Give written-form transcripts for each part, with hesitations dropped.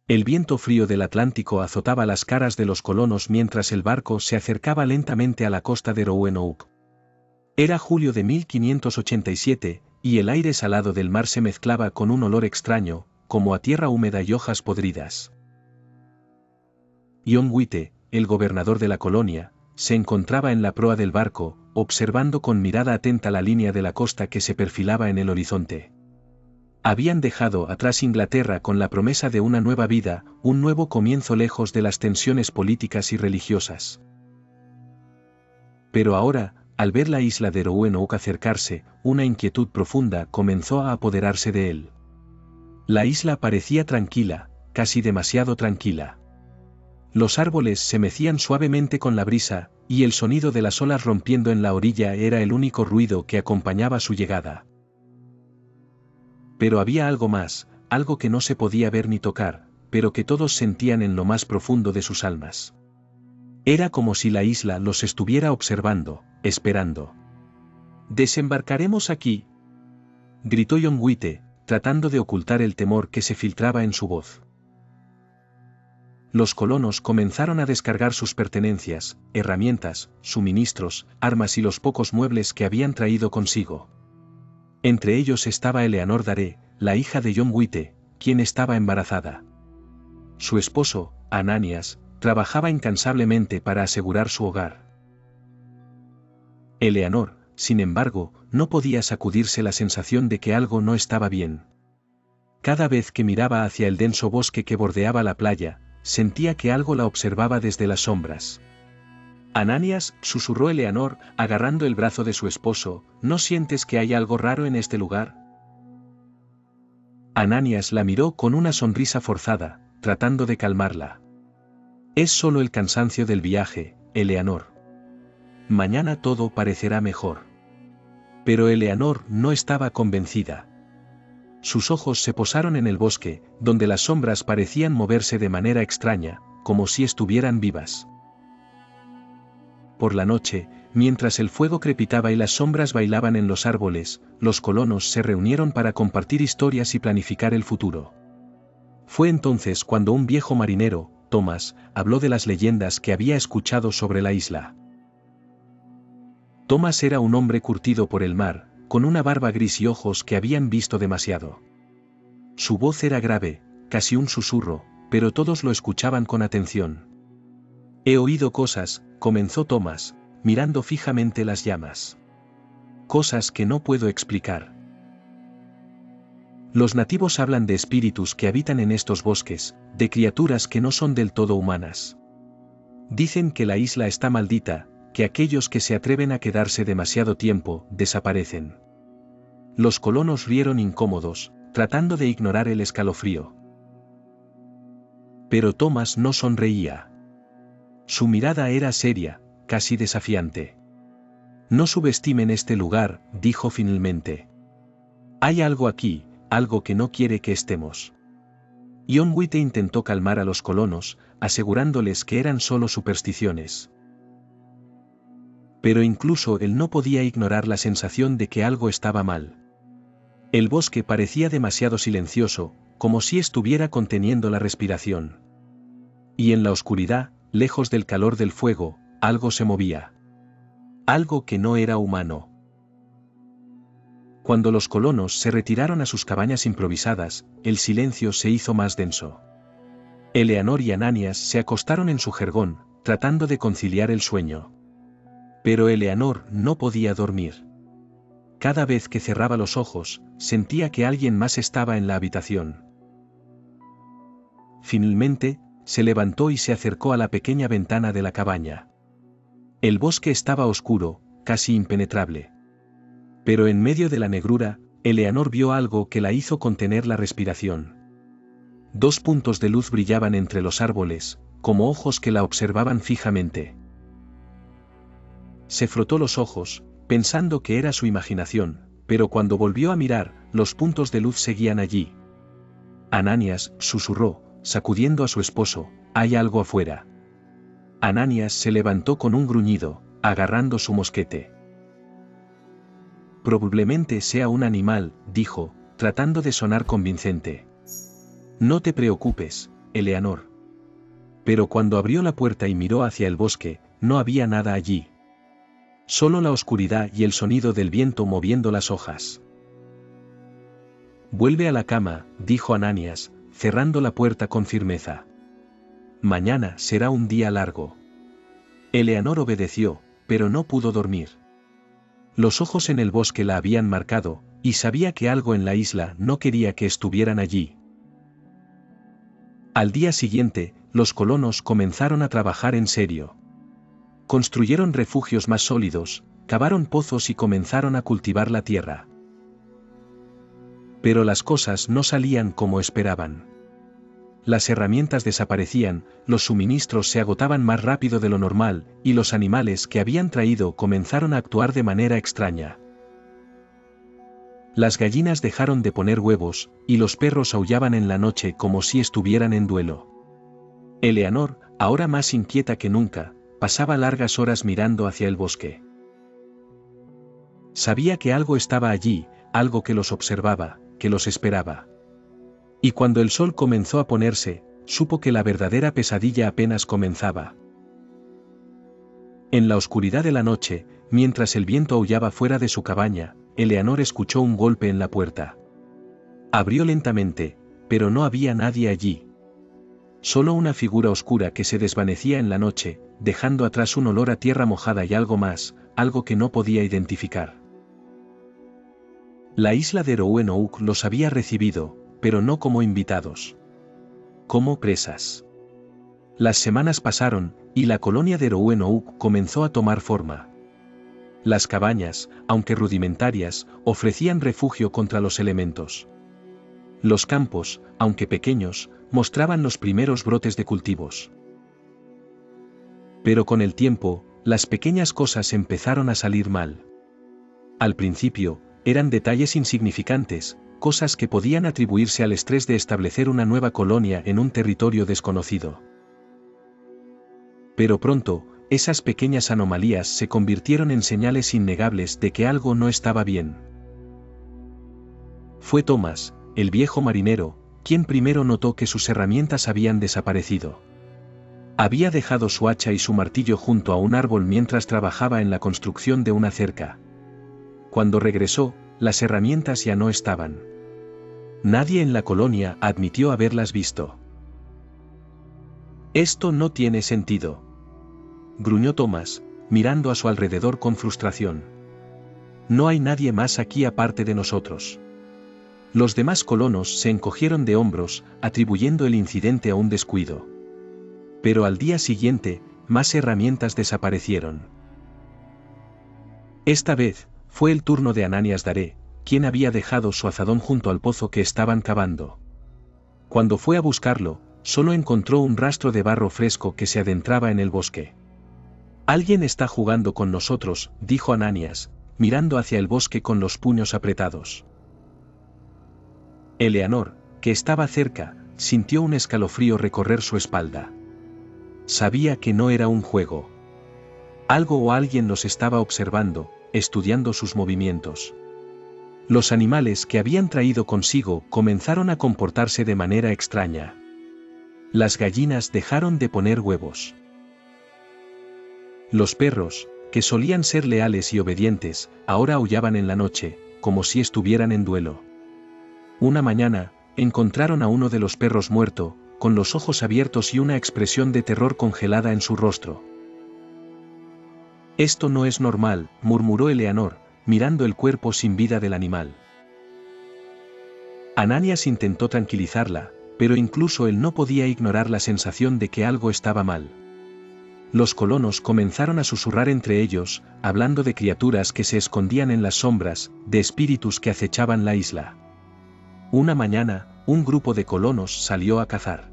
El viento frío del Atlántico azotaba las caras de los colonos mientras el barco se acercaba lentamente a la costa de Roanoke. Era julio de 1587, y el aire salado del mar se mezclaba con un olor extraño, como a tierra húmeda y hojas podridas. John White, el gobernador de la colonia, se encontraba en la proa del barco, observando con mirada atenta la línea de la costa que se perfilaba en el horizonte. Habían dejado atrás Inglaterra con la promesa de una nueva vida, un nuevo comienzo lejos de las tensiones políticas y religiosas. Pero ahora, al ver la isla de Roanoke acercarse, una inquietud profunda comenzó a apoderarse de él. La isla parecía tranquila, casi demasiado tranquila. Los árboles se mecían suavemente con la brisa, y el sonido de las olas rompiendo en la orilla era el único ruido que acompañaba su llegada. Pero había algo más, algo que no se podía ver ni tocar, pero que todos sentían en lo más profundo de sus almas. Era como si la isla los estuviera observando, esperando. «¿Desembarcaremos aquí?», gritó John White, tratando de ocultar el temor que se filtraba en su voz. Los colonos comenzaron a descargar sus pertenencias, herramientas, suministros, armas y los pocos muebles que habían traído consigo. Entre ellos estaba Eleanor Dare, la hija de John White, quien estaba embarazada. Su esposo, Ananias, trabajaba incansablemente para asegurar su hogar. Eleanor, sin embargo, no podía sacudirse la sensación de que algo no estaba bien. Cada vez que miraba hacia el denso bosque que bordeaba la playa, sentía que algo la observaba desde las sombras. «Ananias», susurró Eleanor, agarrando el brazo de su esposo, «¿no sientes que hay algo raro en este lugar?». Ananias la miró con una sonrisa forzada, tratando de calmarla. «Es solo el cansancio del viaje, Eleanor. Mañana todo parecerá mejor». Pero Eleanor no estaba convencida. Sus ojos se posaron en el bosque, donde las sombras parecían moverse de manera extraña, como si estuvieran vivas. Por la noche, mientras el fuego crepitaba y las sombras bailaban en los árboles, los colonos se reunieron para compartir historias y planificar el futuro. Fue entonces cuando un viejo marinero, Thomas, habló de las leyendas que había escuchado sobre la isla. Thomas era un hombre curtido por el mar, con una barba gris y ojos que habían visto demasiado. Su voz era grave, casi un susurro, pero todos lo escuchaban con atención. «He oído cosas», comenzó Thomas, mirando fijamente las llamas. «Cosas que no puedo explicar. Los nativos hablan de espíritus que habitan en estos bosques, de criaturas que no son del todo humanas. Dicen que la isla está maldita, que aquellos que se atreven a quedarse demasiado tiempo, desaparecen». Los colonos rieron incómodos, tratando de ignorar el escalofrío. Pero Thomas no sonreía. Su mirada era seria, casi desafiante. «No subestimen este lugar», dijo finalmente. «Hay algo aquí, algo que no quiere que estemos». John White intentó calmar a los colonos, asegurándoles que eran solo supersticiones. Pero incluso él no podía ignorar la sensación de que algo estaba mal. El bosque parecía demasiado silencioso, como si estuviera conteniendo la respiración. Y en la oscuridad, lejos del calor del fuego, algo se movía. Algo que no era humano. Cuando los colonos se retiraron a sus cabañas improvisadas, el silencio se hizo más denso. Eleanor y Ananias se acostaron en su jergón, tratando de conciliar el sueño. Pero Eleanor no podía dormir. Cada vez que cerraba los ojos, sentía que alguien más estaba en la habitación. Finalmente, se levantó y se acercó a la pequeña ventana de la cabaña. El bosque estaba oscuro, casi impenetrable. Pero en medio de la negrura, Eleanor vio algo que la hizo contener la respiración. 2 puntos de luz brillaban entre los árboles, como ojos que la observaban fijamente. Se frotó los ojos, pensando que era su imaginación, pero cuando volvió a mirar, los puntos de luz seguían allí. «Ananias», susurró, sacudiendo a su esposo, «hay algo afuera». Ananias se levantó con un gruñido, agarrando su mosquete. «Probablemente sea un animal», dijo, tratando de sonar convincente. «No te preocupes, Eleanor. Pero cuando abrió la puerta y miró hacia el bosque, no había nada allí. Solo la oscuridad y el sonido del viento moviendo las hojas. Vuelve a la cama, dijo Ananías, cerrando la puerta con firmeza. Mañana será un día largo. Eleanor obedeció, pero no pudo dormir. Los ojos en el bosque la habían marcado, y sabía que algo en la isla no quería que estuvieran allí. Al día siguiente, los colonos comenzaron a trabajar en serio. Construyeron refugios más sólidos, cavaron pozos y comenzaron a cultivar la tierra. Pero las cosas no salían como esperaban. Las herramientas desaparecían, los suministros se agotaban más rápido de lo normal, y los animales que habían traído comenzaron a actuar de manera extraña. Las gallinas dejaron de poner huevos, y los perros aullaban en la noche como si estuvieran en duelo. Eleanor, ahora más inquieta que nunca, pasaba largas horas mirando hacia el bosque. Sabía que algo estaba allí, algo que los observaba, que los esperaba. Y cuando el sol comenzó a ponerse, supo que la verdadera pesadilla apenas comenzaba. En la oscuridad de la noche, mientras el viento aullaba fuera de su cabaña, Eleanor escuchó un golpe en la puerta. Abrió lentamente, pero no había nadie allí. Solo una figura oscura que se desvanecía en la noche, dejando atrás un olor a tierra mojada y algo más, algo que no podía identificar. La isla de Roanoke los había recibido, pero no como invitados. Como presas. Las semanas pasaron, y la colonia de Roanoke comenzó a tomar forma. Las cabañas, aunque rudimentarias, ofrecían refugio contra los elementos. Los campos, aunque pequeños, mostraban los primeros brotes de cultivos. Pero con el tiempo, las pequeñas cosas empezaron a salir mal. Al principio, eran detalles insignificantes, cosas que podían atribuirse al estrés de establecer una nueva colonia en un territorio desconocido. Pero pronto, esas pequeñas anomalías se convirtieron en señales innegables de que algo no estaba bien. Fue Thomas, el viejo marinero, quien primero notó que sus herramientas habían desaparecido. Había dejado su hacha y su martillo junto a un árbol mientras trabajaba en la construcción de una cerca. Cuando regresó, las herramientas ya no estaban. Nadie en la colonia admitió haberlas visto. «Esto no tiene sentido», gruñó Thomas, mirando a su alrededor con frustración. «No hay nadie más aquí aparte de nosotros». Los demás colonos se encogieron de hombros, atribuyendo el incidente a un descuido. Pero al día siguiente, más herramientas desaparecieron. Esta vez, fue el turno de Ananías Dare, quien había dejado su azadón junto al pozo que estaban cavando. Cuando fue a buscarlo, solo encontró un rastro de barro fresco que se adentraba en el bosque. «Alguien está jugando con nosotros», dijo Ananías, mirando hacia el bosque con los puños apretados. Eleanor, que estaba cerca, sintió un escalofrío recorrer su espalda. Sabía que no era un juego. Algo o alguien los estaba observando, estudiando sus movimientos. Los animales que habían traído consigo comenzaron a comportarse de manera extraña. Las gallinas dejaron de poner huevos. Los perros, que solían ser leales y obedientes, ahora aullaban en la noche, como si estuvieran en duelo. Una mañana, encontraron a uno de los perros muerto, con los ojos abiertos y una expresión de terror congelada en su rostro. «Esto no es normal», murmuró Eleanor, mirando el cuerpo sin vida del animal. Ananías intentó tranquilizarla, pero incluso él no podía ignorar la sensación de que algo estaba mal. Los colonos comenzaron a susurrar entre ellos, hablando de criaturas que se escondían en las sombras, de espíritus que acechaban la isla. Una mañana, un grupo de colonos salió a cazar.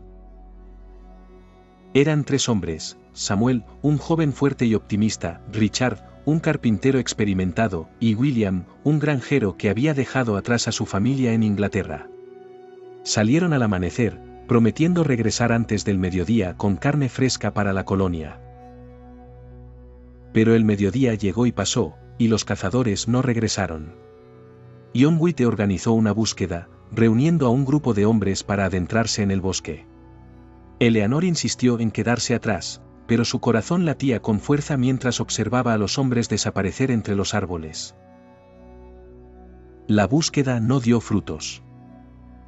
Eran 3 hombres: Samuel, un joven fuerte y optimista, Richard, un carpintero experimentado, y William, un granjero que había dejado atrás a su familia en Inglaterra. Salieron al amanecer, prometiendo regresar antes del mediodía con carne fresca para la colonia. Pero el mediodía llegó y pasó, y los cazadores no regresaron. John White organizó una búsqueda, reuniendo a un grupo de hombres para adentrarse en el bosque. Eleanor insistió en quedarse atrás, pero su corazón latía con fuerza mientras observaba a los hombres desaparecer entre los árboles. La búsqueda no dio frutos.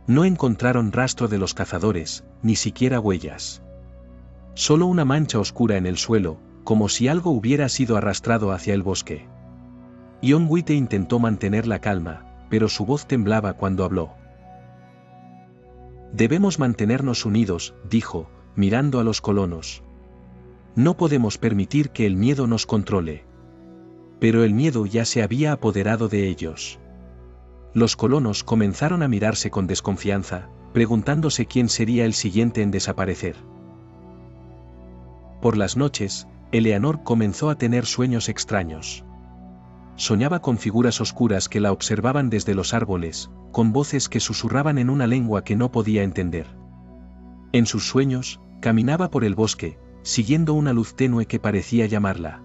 No encontraron rastro de los cazadores, ni siquiera huellas. Solo una mancha oscura en el suelo, como si algo hubiera sido arrastrado hacia el bosque. Jon Witte intentó mantener la calma, pero su voz temblaba cuando habló. Debemos mantenernos unidos, dijo, mirando a los colonos. No podemos permitir que el miedo nos controle. Pero el miedo ya se había apoderado de ellos. Los colonos comenzaron a mirarse con desconfianza, preguntándose quién sería el siguiente en desaparecer. Por las noches, Eleanor comenzó a tener sueños extraños. Soñaba con figuras oscuras que la observaban desde los árboles, con voces que susurraban en una lengua que no podía entender. En sus sueños, caminaba por el bosque, siguiendo una luz tenue que parecía llamarla.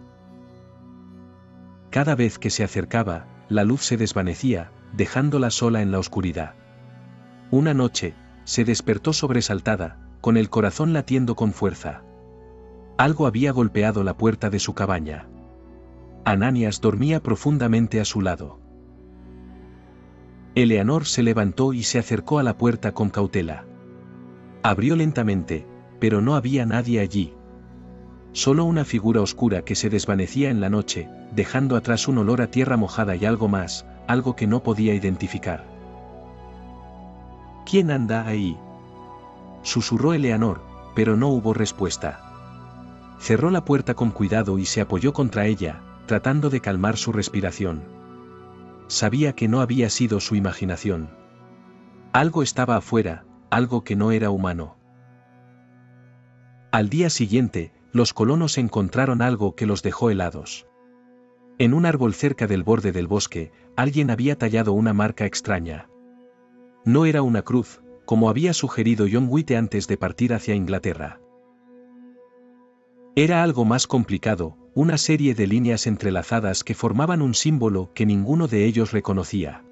Cada vez que se acercaba, la luz se desvanecía, dejándola sola en la oscuridad. Una noche, se despertó sobresaltada, con el corazón latiendo con fuerza. Algo había golpeado la puerta de su cabaña. Ananias dormía profundamente a su lado. Eleanor se levantó y se acercó a la puerta con cautela. Abrió lentamente, pero no había nadie allí. Solo una figura oscura que se desvanecía en la noche, dejando atrás un olor a tierra mojada y algo más, algo que no podía identificar. ¿Quién anda ahí?, susurró Eleanor, pero no hubo respuesta. Cerró la puerta con cuidado y se apoyó contra ella, tratando de calmar su respiración. Sabía que no había sido su imaginación. Algo estaba afuera, algo que no era humano. Al día siguiente, los colonos encontraron algo que los dejó helados. En un árbol cerca del borde del bosque, alguien había tallado una marca extraña. No era una cruz, como había sugerido Jon Witte antes de partir hacia Inglaterra. Era algo más complicado, una serie de líneas entrelazadas que formaban un símbolo que ninguno de ellos reconocía.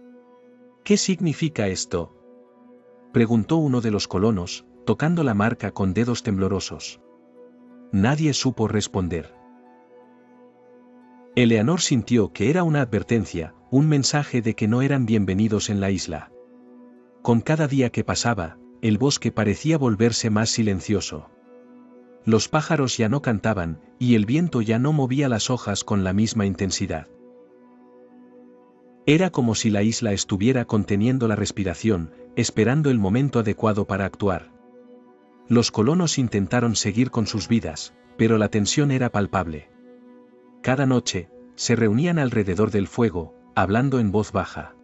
¿Qué significa esto?, preguntó uno de los colonos, tocando la marca con dedos temblorosos. Nadie supo responder. Eleanor sintió que era una advertencia, un mensaje de que no eran bienvenidos en la isla. Con cada día que pasaba, el bosque parecía volverse más silencioso. Los pájaros ya no cantaban, y el viento ya no movía las hojas con la misma intensidad. Era como si la isla estuviera conteniendo la respiración, esperando el momento adecuado para actuar. Los colonos intentaron seguir con sus vidas, pero la tensión era palpable. Cada noche, se reunían alrededor del fuego, hablando en voz baja.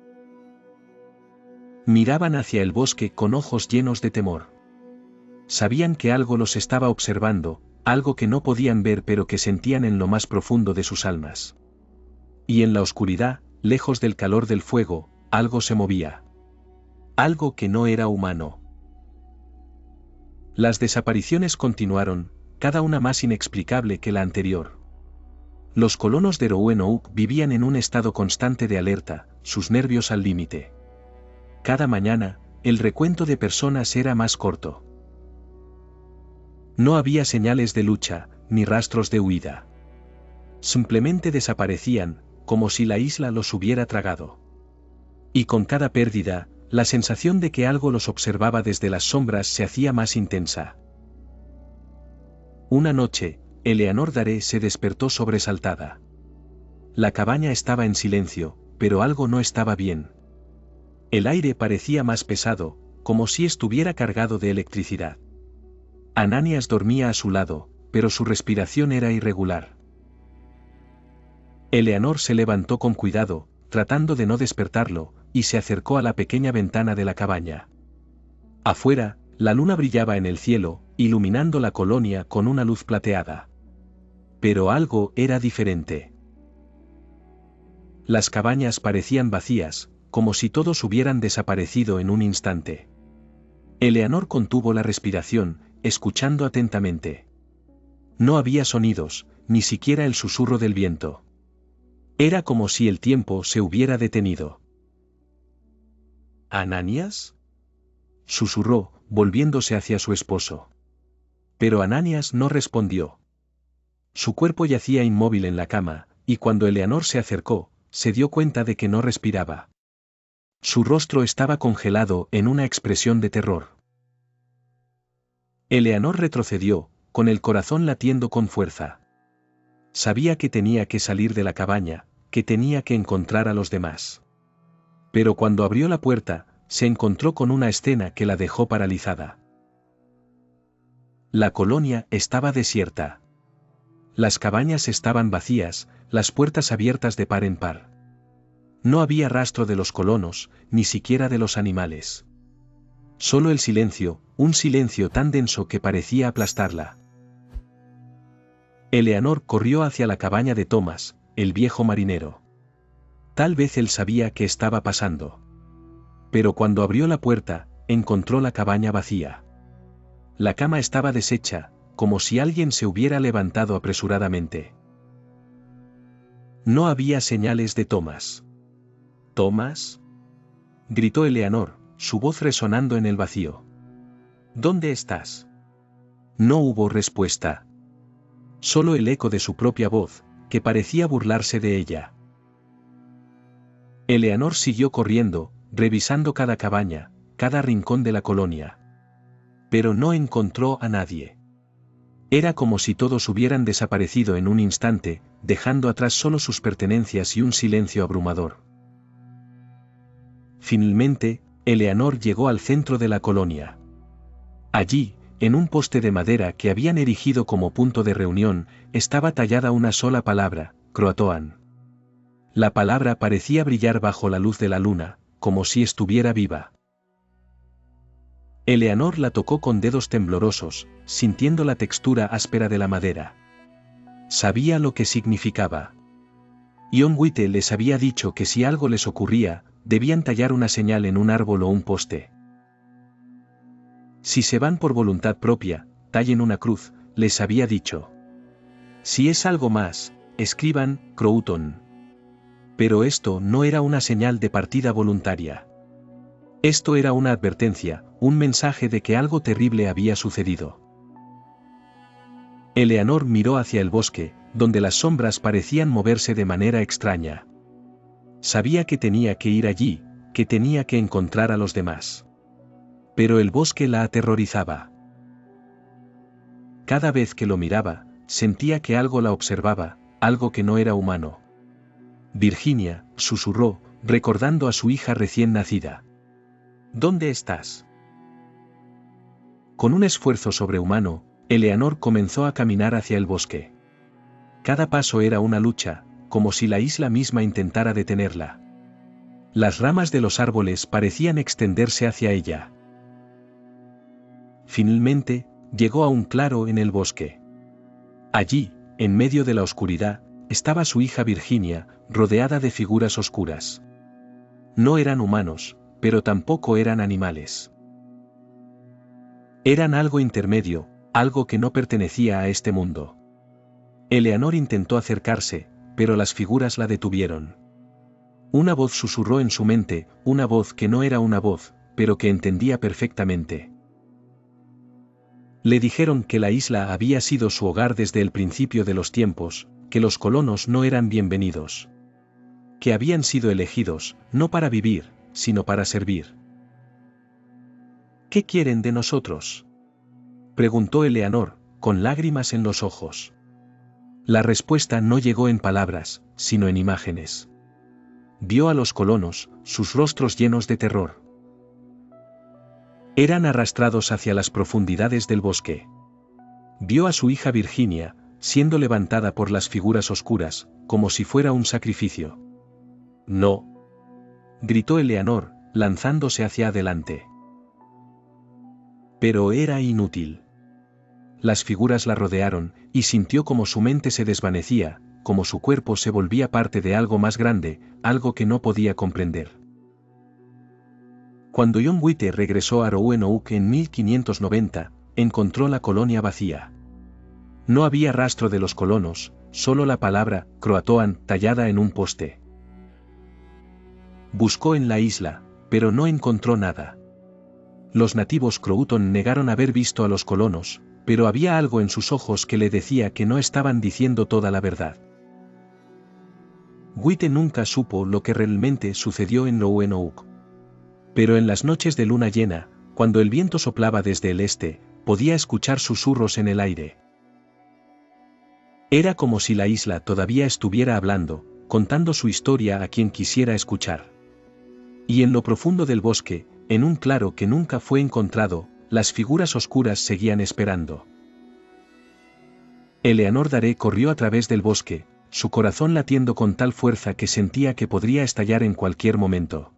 Miraban hacia el bosque con ojos llenos de temor. Sabían que algo los estaba observando, algo que no podían ver pero que sentían en lo más profundo de sus almas. Y en la oscuridad, lejos del calor del fuego, algo se movía. Algo que no era humano. Las desapariciones continuaron, cada una más inexplicable que la anterior. Los colonos de Roanoke vivían en un estado constante de alerta, sus nervios al límite. Cada mañana, el recuento de personas era más corto. No había señales de lucha, ni rastros de huida. Simplemente desaparecían, como si la isla los hubiera tragado. Y con cada pérdida, la sensación de que algo los observaba desde las sombras se hacía más intensa. Una noche, Eleanor Dare se despertó sobresaltada. La cabaña estaba en silencio, pero algo no estaba bien. El aire parecía más pesado, como si estuviera cargado de electricidad. Ananias dormía a su lado, pero su respiración era irregular. Eleanor se levantó con cuidado, tratando de no despertarlo, y se acercó a la pequeña ventana de la cabaña. Afuera, la luna brillaba en el cielo, iluminando la colonia con una luz plateada. Pero algo era diferente. Las cabañas parecían vacías, como si todos hubieran desaparecido en un instante. Eleanor contuvo la respiración, escuchando atentamente. No había sonidos, ni siquiera el susurro del viento. Era como si el tiempo se hubiera detenido. ¿Ananias?, susurró, volviéndose hacia su esposo. Pero Ananias no respondió. Su cuerpo yacía inmóvil en la cama, y cuando Eleanor se acercó, se dio cuenta de que no respiraba. Su rostro estaba congelado en una expresión de terror. Eleanor retrocedió, con el corazón latiendo con fuerza. Sabía que tenía que salir de la cabaña, que tenía que encontrar a los demás. Pero cuando abrió la puerta, se encontró con una escena que la dejó paralizada. La colonia estaba desierta. Las cabañas estaban vacías, las puertas abiertas de par en par. No había rastro de los colonos, ni siquiera de los animales. Solo el silencio, un silencio tan denso que parecía aplastarla. Eleanor corrió hacia la cabaña de Thomas, el viejo marinero. Tal vez él sabía qué estaba pasando. Pero cuando abrió la puerta, encontró la cabaña vacía. La cama estaba deshecha, como si alguien se hubiera levantado apresuradamente. No había señales de Thomas. ¿Thomas?, gritó Eleanor, su voz resonando en el vacío. ¿Dónde estás? No hubo respuesta. Solo el eco de su propia voz, que parecía burlarse de ella. Eleanor siguió corriendo, revisando cada cabaña, cada rincón de la colonia. Pero no encontró a nadie. Era como si todos hubieran desaparecido en un instante, dejando atrás solo sus pertenencias y un silencio abrumador. Finalmente, Eleanor llegó al centro de la colonia. Allí, en un poste de madera que habían erigido como punto de reunión, estaba tallada una sola palabra, Croatoan. La palabra parecía brillar bajo la luz de la luna, como si estuviera viva. Eleanor la tocó con dedos temblorosos, sintiendo la textura áspera de la madera. Sabía lo que significaba. John White les había dicho que si algo les ocurría, debían tallar una señal en un árbol o un poste. Si se van por voluntad propia, tallen una cruz, les había dicho. Si es algo más, escriban, Croatoan. Pero esto no era una señal de partida voluntaria. Esto era una advertencia, un mensaje de que algo terrible había sucedido. Eleanor miró hacia el bosque, donde las sombras parecían moverse de manera extraña. Sabía que tenía que ir allí, que tenía que encontrar a los demás. Pero el bosque la aterrorizaba. Cada vez que lo miraba, sentía que algo la observaba, algo que no era humano. Virginia, susurró, recordando a su hija recién nacida. ¿Dónde estás? Con un esfuerzo sobrehumano, Eleanor comenzó a caminar hacia el bosque. Cada paso era una lucha, como si la isla misma intentara detenerla. Las ramas de los árboles parecían extenderse hacia ella. Finalmente, llegó a un claro en el bosque. Allí, en medio de la oscuridad, estaba su hija Virginia, rodeada de figuras oscuras. No eran humanos, pero tampoco eran animales. Eran algo intermedio, algo que no pertenecía a este mundo. Eleanor intentó acercarse, pero las figuras la detuvieron. Una voz susurró en su mente, una voz que no era una voz, pero que entendía perfectamente. Le dijeron que la isla había sido su hogar desde el principio de los tiempos, que los colonos no eran bienvenidos. Que habían sido elegidos, no para vivir, sino para servir. ¿Qué quieren de nosotros?, preguntó Eleanor, con lágrimas en los ojos. La respuesta no llegó en palabras, sino en imágenes. Vio a los colonos, sus rostros llenos de terror. Eran arrastrados hacia las profundidades del bosque. Vio a su hija Virginia, siendo levantada por las figuras oscuras, como si fuera un sacrificio. «No», gritó Eleanor, lanzándose hacia adelante. Pero era inútil. Las figuras la rodearon, y sintió como su mente se desvanecía, como su cuerpo se volvía parte de algo más grande, algo que no podía comprender. Cuando John White regresó a Roanoke en 1590, encontró la colonia vacía. No había rastro de los colonos, solo la palabra Croatoan tallada en un poste. Buscó en la isla, pero no encontró nada. Los nativos Croatoan negaron haber visto a los colonos, pero había algo en sus ojos que le decía que no estaban diciendo toda la verdad. Wite nunca supo lo que realmente sucedió en Roanoke. Pero en las noches de luna llena, cuando el viento soplaba desde el este, podía escuchar susurros en el aire. Era como si la isla todavía estuviera hablando, contando su historia a quien quisiera escuchar. Y en lo profundo del bosque, en un claro que nunca fue encontrado, las figuras oscuras seguían esperando. Eleanor Daré corrió a través del bosque, su corazón latiendo con tal fuerza que sentía que podría estallar en cualquier momento.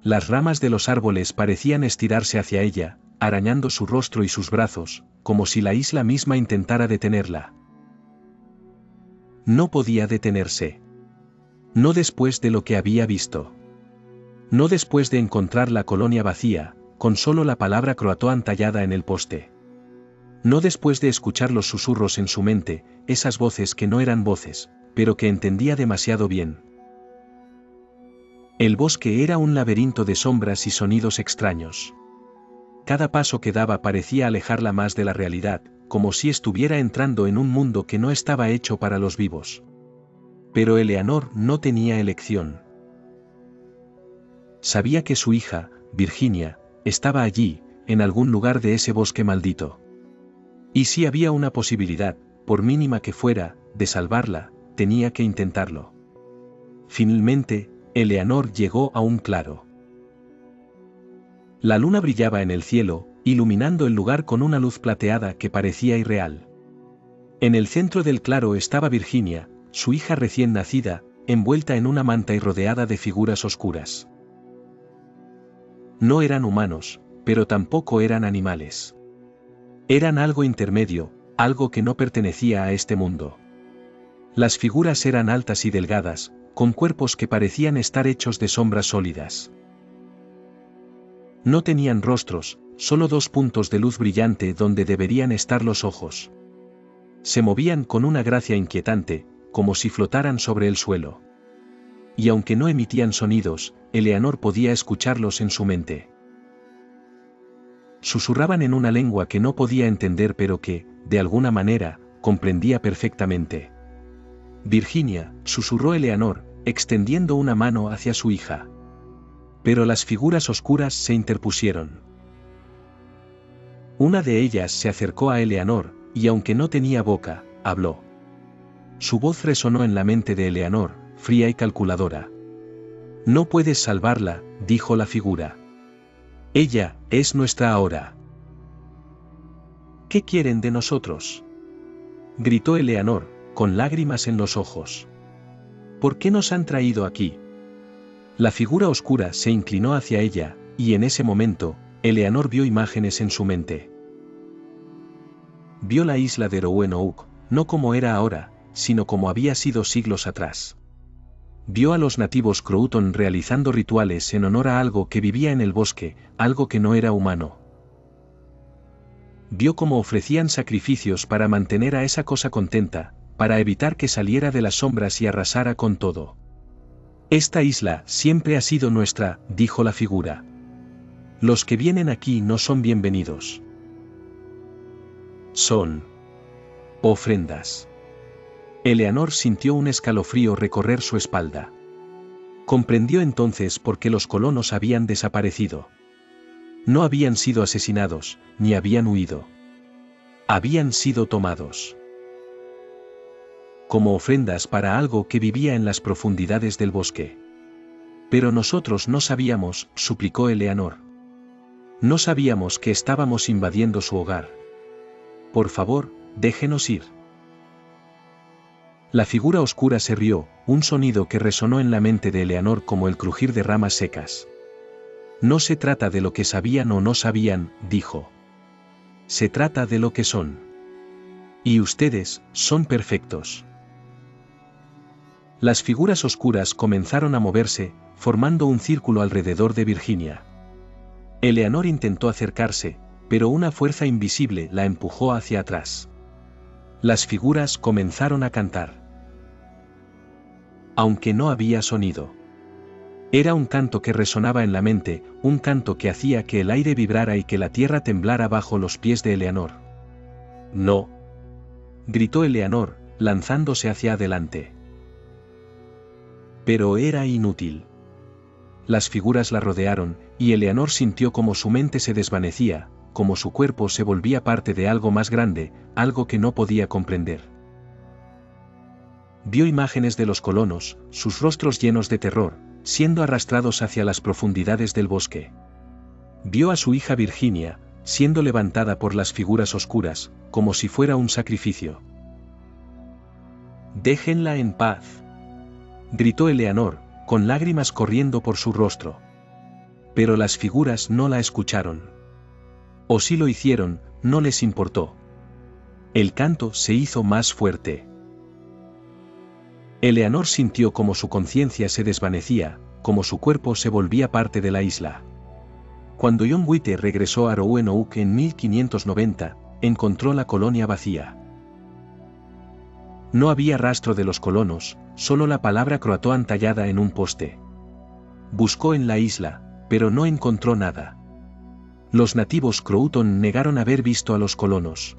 Las ramas de los árboles parecían estirarse hacia ella, arañando su rostro y sus brazos, como si la isla misma intentara detenerla. No podía detenerse. No después de lo que había visto. No después de encontrar la colonia vacía, con solo la palabra Croatoan tallada en el poste. No después de escuchar los susurros en su mente, esas voces que no eran voces, pero que entendía demasiado bien. El bosque era un laberinto de sombras y sonidos extraños. Cada paso que daba parecía alejarla más de la realidad, como si estuviera entrando en un mundo que no estaba hecho para los vivos. Pero Eleanor no tenía elección. Sabía que su hija, Virginia, estaba allí, en algún lugar de ese bosque maldito. Y si había una posibilidad, por mínima que fuera, de salvarla, tenía que intentarlo. Finalmente, Eleanor llegó a un claro. La luna brillaba en el cielo, iluminando el lugar con una luz plateada que parecía irreal. En el centro del claro estaba Virginia, su hija recién nacida, envuelta en una manta y rodeada de figuras oscuras. No eran humanos, pero tampoco eran animales. Eran algo intermedio, algo que no pertenecía a este mundo. Las figuras eran altas y delgadas, con cuerpos que parecían estar hechos de sombras sólidas. No tenían rostros, solo dos puntos de luz brillante donde deberían estar los ojos. Se movían con una gracia inquietante, como si flotaran sobre el suelo. Y aunque no emitían sonidos, Eleanor podía escucharlos en su mente. Susurraban en una lengua que no podía entender pero que, de alguna manera, comprendía perfectamente. Virginia, susurró Eleanor, extendiendo una mano hacia su hija. Pero las figuras oscuras se interpusieron. Una de ellas se acercó a Eleanor, y aunque no tenía boca, habló. Su voz resonó en la mente de Eleanor, fría y calculadora. No puedes salvarla, dijo la figura. Ella es nuestra ahora. ¿Qué quieren de nosotros?, gritó Eleanor, con lágrimas en los ojos. ¿Por qué nos han traído aquí? La figura oscura se inclinó hacia ella, y en ese momento, Eleanor vio imágenes en su mente. Vio la isla de Roanoke, no como era ahora, sino como había sido siglos atrás. Vio a los nativos Croatoan realizando rituales en honor a algo que vivía en el bosque, algo que no era humano. Vio cómo ofrecían sacrificios para mantener a esa cosa contenta, para evitar que saliera de las sombras y arrasara con todo. Esta isla siempre ha sido nuestra, dijo la figura. Los que vienen aquí no son bienvenidos. Son ofrendas. Eleanor sintió un escalofrío recorrer su espalda. Comprendió entonces por qué los colonos habían desaparecido. No habían sido asesinados, ni habían huido. Habían sido tomados como ofrendas para algo que vivía en las profundidades del bosque. Pero nosotros no sabíamos, suplicó Eleanor. No sabíamos que estábamos invadiendo su hogar. Por favor, déjenos ir. La figura oscura se rió, un sonido que resonó en la mente de Eleanor como el crujir de ramas secas. No se trata de lo que sabían o no sabían, dijo. Se trata de lo que son. Y ustedes, son perfectos. Las figuras oscuras comenzaron a moverse, formando un círculo alrededor de Virginia. Eleanor intentó acercarse, pero una fuerza invisible la empujó hacia atrás. Las figuras comenzaron a cantar. Aunque no había sonido. Era un canto que resonaba en la mente, un canto que hacía que el aire vibrara y que la tierra temblara bajo los pies de Eleanor. No. Gritó Eleanor, lanzándose hacia adelante. Pero era inútil. Las figuras la rodearon, y Eleanor sintió como su mente se desvanecía, como su cuerpo se volvía parte de algo más grande, algo que no podía comprender. Vio imágenes de los colonos, sus rostros llenos de terror, siendo arrastrados hacia las profundidades del bosque. Vio a su hija Virginia, siendo levantada por las figuras oscuras, como si fuera un sacrificio. «Déjenla en paz», gritó Eleanor, con lágrimas corriendo por su rostro. Pero las figuras no la escucharon. O si lo hicieron, no les importó. El canto se hizo más fuerte. Eleanor sintió como su conciencia se desvanecía, como su cuerpo se volvía parte de la isla. Cuando John Witte regresó a Roanoke en 1590, encontró la colonia vacía. No había rastro de los colonos, solo la palabra Croatoan tallada en un poste. Buscó en la isla, pero no encontró nada. Los nativos Croatoan negaron haber visto a los colonos.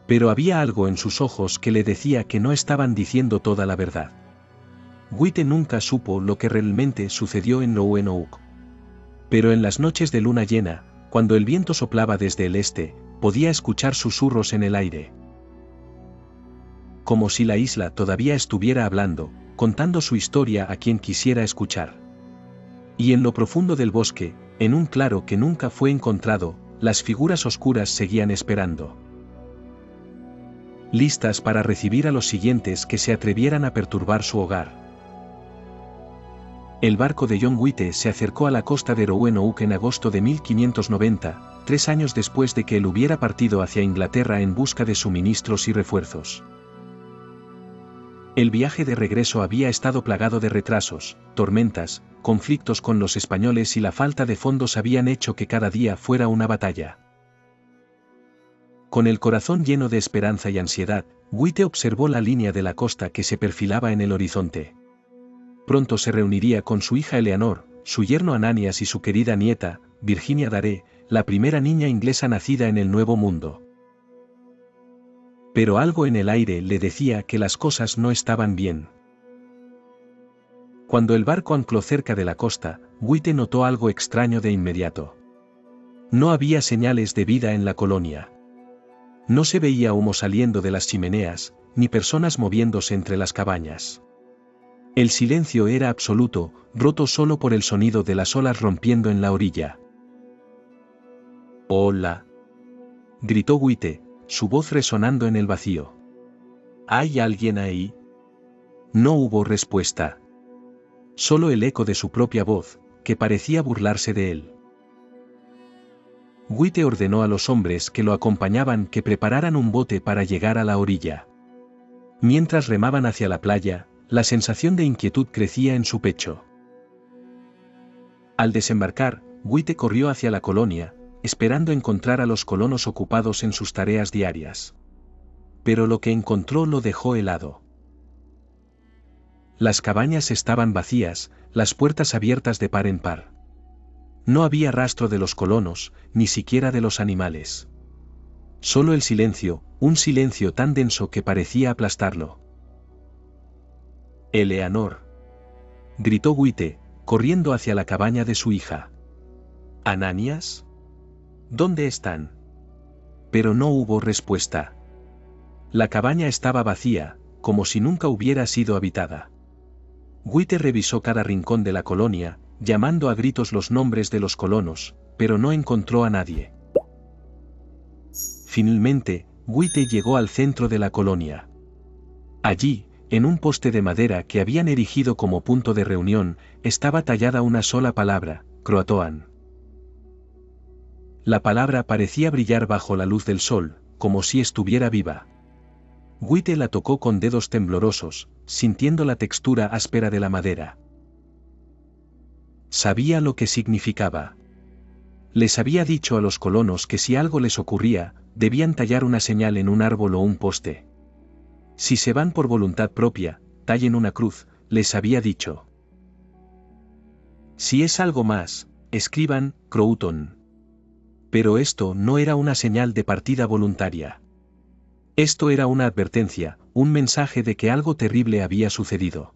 Pero había algo en sus ojos que le decía que no estaban diciendo toda la verdad. Witte nunca supo lo que realmente sucedió en Roanoke. Pero en las noches de luna llena, cuando el viento soplaba desde el este, podía escuchar susurros en el aire. Como si la isla todavía estuviera hablando, contando su historia a quien quisiera escuchar. Y en lo profundo del bosque, en un claro que nunca fue encontrado, las figuras oscuras seguían esperando. Listas para recibir a los siguientes que se atrevieran a perturbar su hogar. El barco de John Witte se acercó a la costa de Roanoke en agosto de 1590, 3 años después de que él hubiera partido hacia Inglaterra en busca de suministros y refuerzos. El viaje de regreso había estado plagado de retrasos, tormentas, conflictos con los españoles y la falta de fondos habían hecho que cada día fuera una batalla. Con el corazón lleno de esperanza y ansiedad, Witte observó la línea de la costa que se perfilaba en el horizonte. Pronto se reuniría con su hija Eleanor, su yerno Ananias y su querida nieta, Virginia Dare, la primera niña inglesa nacida en el Nuevo Mundo. Pero algo en el aire le decía que las cosas no estaban bien. Cuando el barco ancló cerca de la costa, Witte notó algo extraño de inmediato. No había señales de vida en la colonia. No se veía humo saliendo de las chimeneas, ni personas moviéndose entre las cabañas. El silencio era absoluto, roto solo por el sonido de las olas rompiendo en la orilla. «Hola», gritó Witte, su voz resonando en el vacío. «¿Hay alguien ahí?» No hubo respuesta. Solo el eco de su propia voz, que parecía burlarse de él. Witte ordenó a los hombres que lo acompañaban que prepararan un bote para llegar a la orilla. Mientras remaban hacia la playa, la sensación de inquietud crecía en su pecho. Al desembarcar, Witte corrió hacia la colonia, esperando encontrar a los colonos ocupados en sus tareas diarias. Pero lo que encontró lo dejó helado. Las cabañas estaban vacías, las puertas abiertas de par en par. No había rastro de los colonos, ni siquiera de los animales. Solo el silencio, un silencio tan denso que parecía aplastarlo. «Eleanor», gritó Witte, corriendo hacia la cabaña de su hija. «¿Ananias? ¿Dónde están?» Pero no hubo respuesta. La cabaña estaba vacía, como si nunca hubiera sido habitada. Witte revisó cada rincón de la colonia, llamando a gritos los nombres de los colonos, pero no encontró a nadie. Finalmente, Witte llegó al centro de la colonia. Allí, en un poste de madera que habían erigido como punto de reunión, estaba tallada una sola palabra, Croatoan. La palabra parecía brillar bajo la luz del sol, como si estuviera viva. Witte la tocó con dedos temblorosos, sintiendo la textura áspera de la madera. Sabía lo que significaba. Les había dicho a los colonos que si algo les ocurría, debían tallar una señal en un árbol o un poste. Si se van por voluntad propia, tallen una cruz, les había dicho. Si es algo más, escriban, Croatoan. Pero esto no era una señal de partida voluntaria. Esto era una advertencia, un mensaje de que algo terrible había sucedido.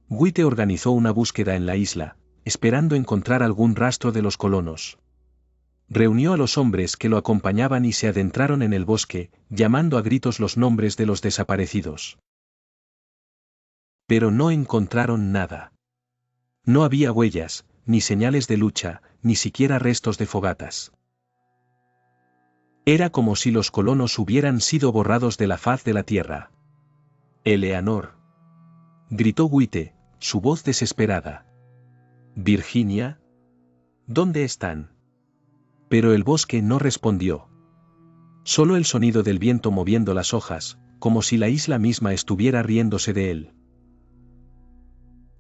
Whyte organizó una búsqueda en la isla, esperando encontrar algún rastro de los colonos. Reunió a los hombres que lo acompañaban y se adentraron en el bosque, llamando a gritos los nombres de los desaparecidos. Pero no encontraron nada. No había huellas, ni señales de lucha, ni siquiera restos de fogatas. Era como si los colonos hubieran sido borrados de la faz de la tierra. «Eleanor», gritó Whyte, su voz desesperada. «¿Virginia? ¿Dónde están?» Pero el bosque no respondió. Solo el sonido del viento moviendo las hojas, como si la isla misma estuviera riéndose de él.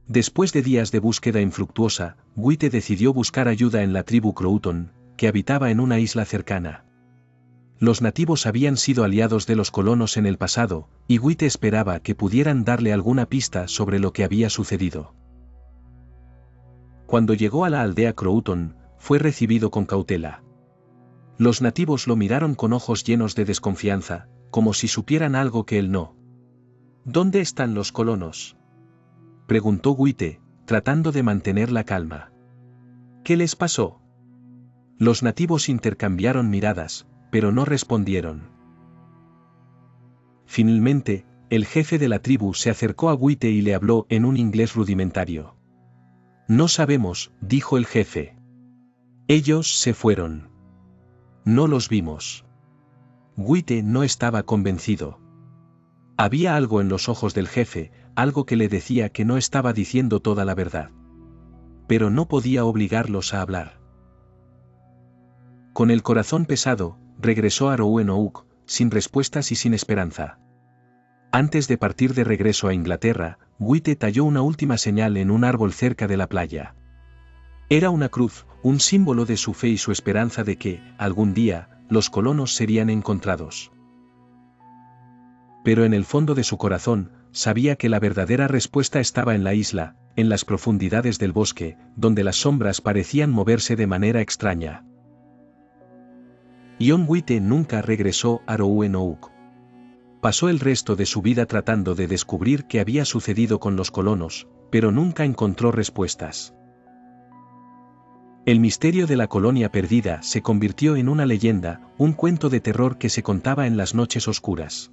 Después de días de búsqueda infructuosa, Whyte decidió buscar ayuda en la tribu Croton, que habitaba en una isla cercana. Los nativos habían sido aliados de los colonos en el pasado, y Whyte esperaba que pudieran darle alguna pista sobre lo que había sucedido. Cuando llegó a la aldea Croton, fue recibido con cautela. Los nativos lo miraron con ojos llenos de desconfianza, como si supieran algo que él no. «¿Dónde están los colonos?», preguntó Whyte, tratando de mantener la calma. «¿Qué les pasó?». Los nativos intercambiaron miradas, pero no respondieron. Finalmente, el jefe de la tribu se acercó a Whyte y le habló en un inglés rudimentario. «No sabemos», dijo el jefe. «Ellos se fueron. No los vimos». Whyte no estaba convencido. Había algo en los ojos del jefe, algo que le decía que no estaba diciendo toda la verdad. Pero no podía obligarlos a hablar. Con el corazón pesado, regresó a Roanoke, sin respuestas y sin esperanza. Antes de partir de regreso a Inglaterra, Whyte talló una última señal en un árbol cerca de la playa. Era una cruz, un símbolo de su fe y su esperanza de que, algún día, los colonos serían encontrados. Pero en el fondo de su corazón, sabía que la verdadera respuesta estaba en la isla, en las profundidades del bosque, donde las sombras parecían moverse de manera extraña. John Whyte nunca regresó a Roanoke. Pasó el resto de su vida tratando de descubrir qué había sucedido con los colonos, pero nunca encontró respuestas. El misterio de la colonia perdida se convirtió en una leyenda, un cuento de terror que se contaba en las noches oscuras.